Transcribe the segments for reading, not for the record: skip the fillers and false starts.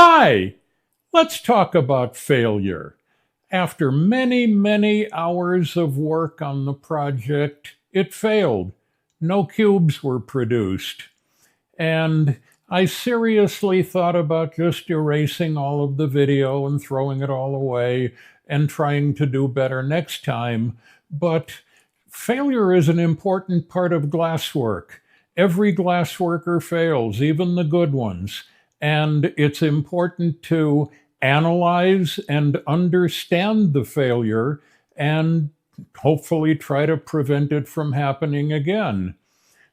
Hi, let's talk about failure. After many, many hours of work on the project, it failed. No cubes were produced. And I seriously thought about just erasing all of the video and throwing it all away and trying to do better next time. But failure is an important part of glasswork. Every glassworker fails, even the good ones. And it's important to analyze and understand the failure and hopefully try to prevent it from happening again.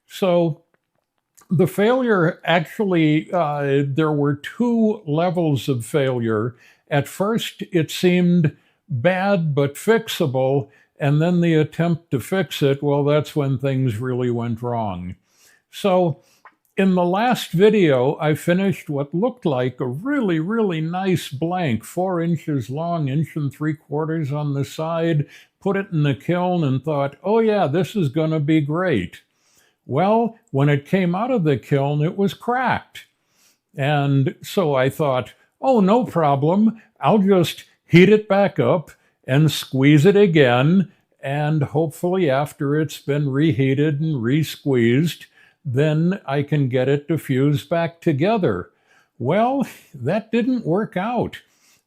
So, the failure actually, there were two levels of failure. At first, it seemed bad but fixable, and then the attempt to fix it, well, that's when things really went wrong. So, in the last video, I finished what looked like a really, really nice blank, 4 inches long, 1 3/4 on the side, put it in the kiln and thought, oh yeah, this is going to be great. Well, when it came out of the kiln, it was cracked. And so I thought, oh, no problem. I'll just heat it back up and squeeze it again. And hopefully after it's been reheated and re-squeezed, then I can get it to fuse back together. Well, that didn't work out.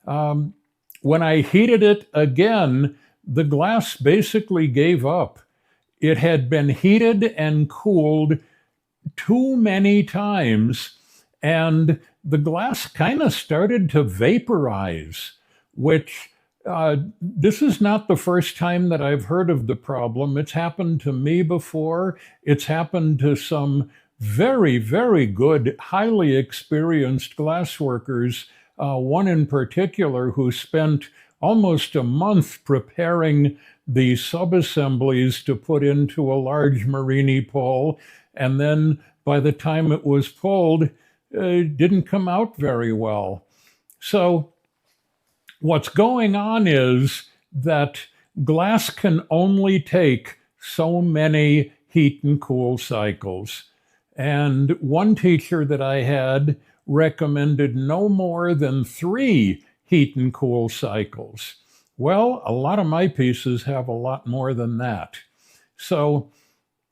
When I heated it again, the glass basically gave up. It had been heated and cooled too many times, and the glass kind of started to vaporize, which this is not the first time that I've heard of the problem. It's happened to me before. It's happened to some very, very good, highly experienced glassworkers, one in particular who spent almost a month preparing the sub-assemblies to put into a large Marini pole, and then by the time it was pulled, it didn't come out very well. So what's going on is that glass can only take so many heat and cool cycles. And one teacher that I had recommended no more than 3 heat and cool cycles. Well, a lot of my pieces have a lot more than that. So,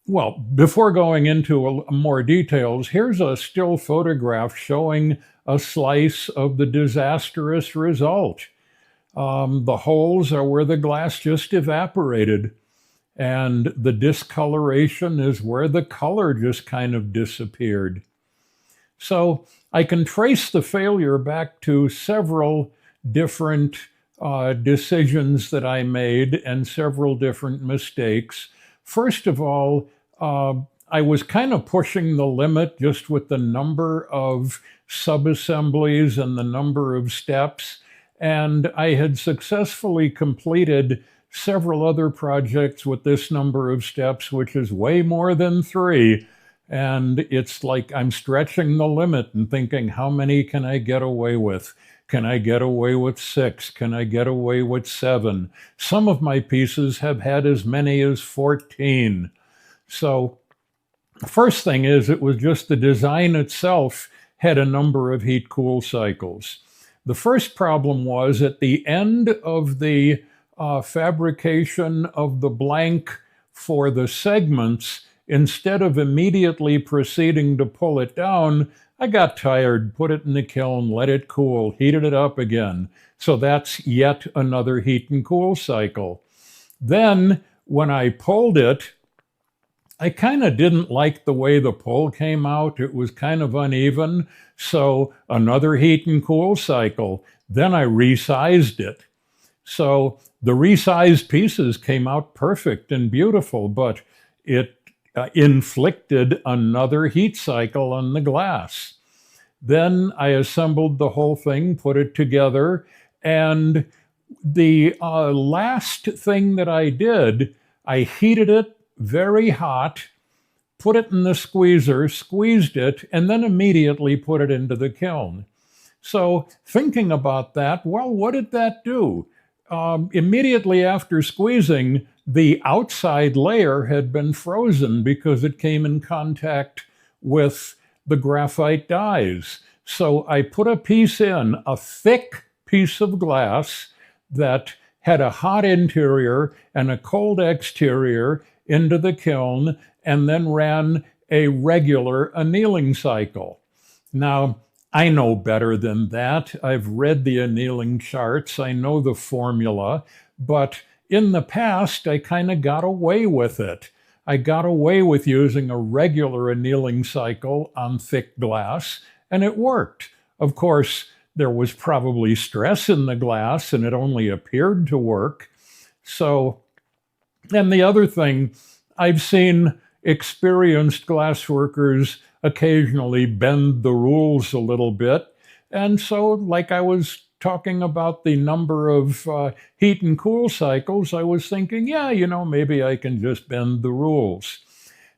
well, before going into more details, here's a still photograph showing a slice of the disastrous result. The holes are where the glass just evaporated, and the discoloration is where the color just kind of disappeared. So I can trace the failure back to several different decisions that I made and several different mistakes. First of all, I was kind of pushing the limit just with the number of sub-assemblies and the number of steps, and I had successfully completed several other projects with this number of steps, which is way more than 3. And it's like I'm stretching the limit and thinking, how many can I get away with? Can I get away with 6? Can I get away with 7? Some of my pieces have had as many as 14. So the first thing is it was just the design itself had a number of heat-cool cycles. The first problem was at the end of the fabrication of the blank for the segments, instead of immediately proceeding to pull it down, I got tired, put it in the kiln, let it cool, heated it up again. So that's yet another heat and cool cycle. Then when I pulled it, I kind of didn't like the way the pull came out. It was kind of uneven. So another heat and cool cycle. Then I resized it. So the resized pieces came out perfect and beautiful, but it inflicted another heat cycle on the glass. Then I assembled the whole thing, put it together, and the last thing that I did, I heated it very hot, put it in the squeezer, squeezed it, and then immediately put it into the kiln. So thinking about that, well, what did that do? Immediately after squeezing, the outside layer had been frozen because it came in contact with the graphite dies. So I put a piece in, a thick piece of glass that had a hot interior and a cold exterior into the kiln, and then ran a regular annealing cycle. Now, I know better than that. I've read the annealing charts, I know the formula, but in the past, I kind of got away with it. I got away with using a regular annealing cycle on thick glass, and it worked. Of course, there was probably stress in the glass, and it only appeared to work. So, and the other thing, I've seen experienced glassworkers occasionally bend the rules a little bit. And so, like I was talking about the number of heat and cool cycles, I was thinking, yeah, maybe I can just bend the rules.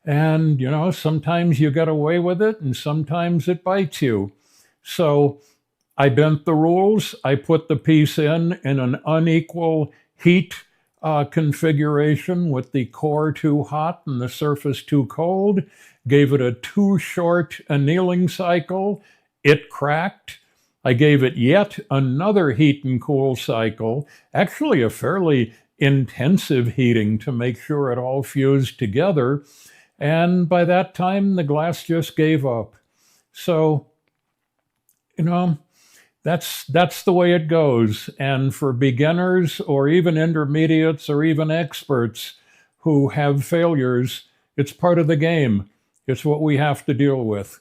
And, sometimes you get away with it and sometimes it bites you. So I bent the rules. I put the piece in an unequal heat configuration with the core too hot and the surface too cold, gave it a too short annealing cycle. It cracked. I gave it yet another heat and cool cycle, actually a fairly intensive heating to make sure it all fused together. And by that time, the glass just gave up. So, that's the way it goes. And for beginners or even intermediates or even experts who have failures, it's part of the game. It's what we have to deal with.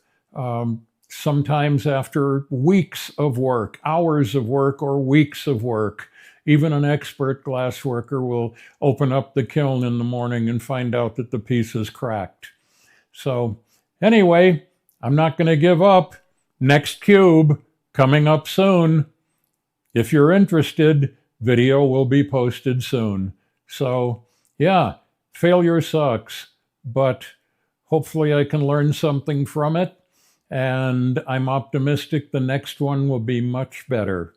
Sometimes after weeks of work, hours of work, or weeks of work, even an expert glassworker will open up the kiln in the morning and find out that the piece is cracked. So anyway, I'm not going to give up. Next cube coming up soon. If you're interested, video will be posted soon. So yeah, failure sucks, but hopefully I can learn something from it. And I'm optimistic the next one will be much better.